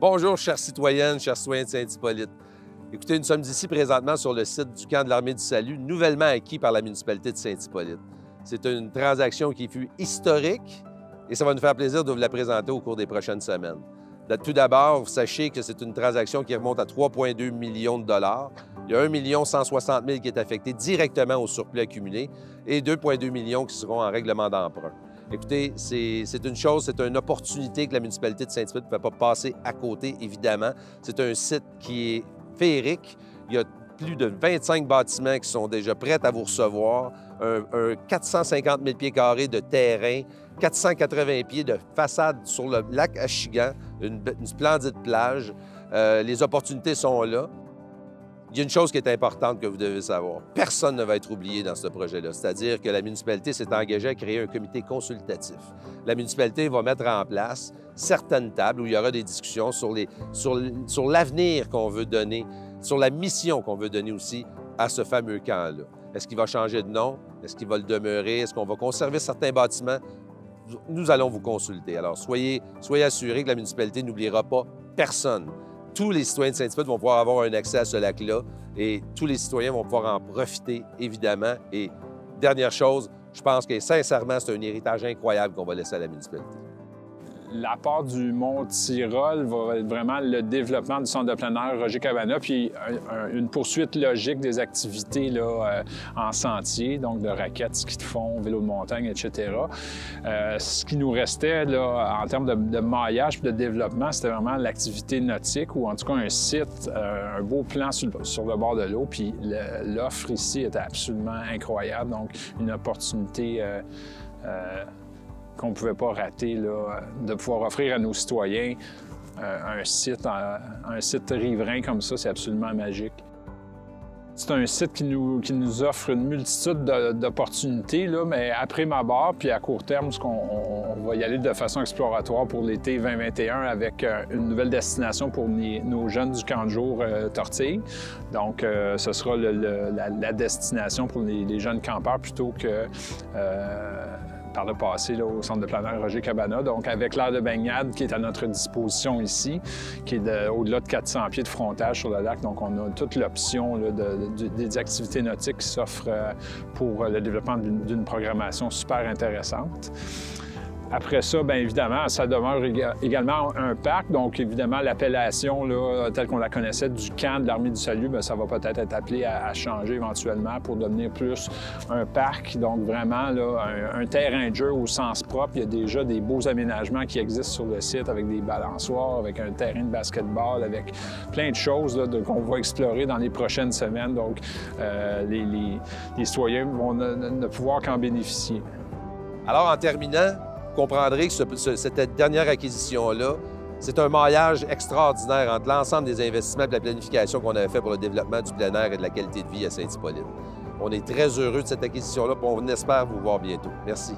Bonjour, chères citoyennes, chers citoyens de Saint-Hippolyte. Écoutez, nous sommes ici présentement sur le site du camp de l'Armée du Salut, nouvellement acquis par la municipalité de Saint-Hippolyte. C'est une transaction qui fut historique et ça va nous faire plaisir de vous la présenter au cours des prochaines semaines. Tout d'abord, sachez que c'est une transaction qui remonte à 3,2 millions de dollars. Il y a 1 160 000 qui est affecté directement au surplus accumulé et 2,2 millions qui seront en règlement d'emprunt. Écoutez, c'est une opportunité que la municipalité de Saint-Hippolyte ne peut pas passer à côté, évidemment. C'est un site qui est féerique. Il y a plus de 25 bâtiments qui sont déjà prêts à vous recevoir, un 450 000 pieds carrés de terrain, 480 pieds de façade sur le lac Achigan, une splendide plage. Les opportunités sont là. Il y a une chose qui est importante que vous devez savoir. Personne ne va être oublié dans ce projet-là, c'est-à-dire que la municipalité s'est engagée à créer un comité consultatif. La municipalité va mettre en place certaines tables où il y aura des discussions sur l'avenir qu'on veut donner, sur la mission qu'on veut donner aussi à ce fameux camp-là. Est-ce qu'il va changer de nom? Est-ce qu'il va le demeurer? Est-ce qu'on va conserver certains bâtiments? Nous allons vous consulter. Alors, soyez assurés que la municipalité n'oubliera pas personne. Tous les citoyens de Saint-Hippolyte vont pouvoir avoir un accès à ce lac-là et tous les citoyens vont pouvoir en profiter, évidemment. Et dernière chose, je pense que sincèrement, c'est un héritage incroyable qu'on va laisser à la municipalité. L'apport du Mont-Tyrol va être vraiment le développement du centre de plein air Roger Cabana, puis une poursuite logique des activités là, en sentier, donc de raquettes, ski de fond, vélo de montagne, etc. Ce qui nous restait là, en termes de maillage et de développement, c'était vraiment l'activité nautique, ou en tout cas un site, un beau plan sur le bord de l'eau, puis l'offre ici était absolument incroyable, donc une opportunité qu'on ne pouvait pas rater, là, de pouvoir offrir à nos citoyens un site riverain comme ça, c'est absolument magique. C'est un site qui nous offre une multitude d'opportunités, mais après Mabar, puis à court terme, on va y aller de façon exploratoire pour l'été 2021 avec une nouvelle destination pour nos jeunes du camp de jour Tortille. Donc, ce sera la destination pour les jeunes campeurs plutôt que par le passé là, au centre de plein air Roger Cabana, donc avec l'aire de baignade qui est à notre disposition ici, qui est au-delà de 400 pieds de frontage sur le lac. Donc, on a toute l'option des activités nautiques qui s'offrent pour le développement d'une programmation super intéressante. Après ça, bien évidemment, ça demeure également un parc. Donc, évidemment, l'appellation telle qu'on la connaissait du camp de l'Armée du Salut, bien, ça va peut-être être appelé à changer éventuellement pour devenir plus un parc. Donc, vraiment, là, un terrain de jeu au sens propre. Il y a déjà des beaux aménagements qui existent sur le site avec des balançoires, avec un terrain de basketball, avec plein de choses qu'on va explorer dans les prochaines semaines. Donc, les citoyens vont ne pouvoir qu'en bénéficier. Alors, en terminant, vous comprendrez que cette dernière acquisition-là, c'est un maillage extraordinaire entre l'ensemble des investissements et de la planification qu'on avait fait pour le développement du plein air et de la qualité de vie à Saint-Hippolyte. On est très heureux de cette acquisition-là et on espère vous voir bientôt. Merci.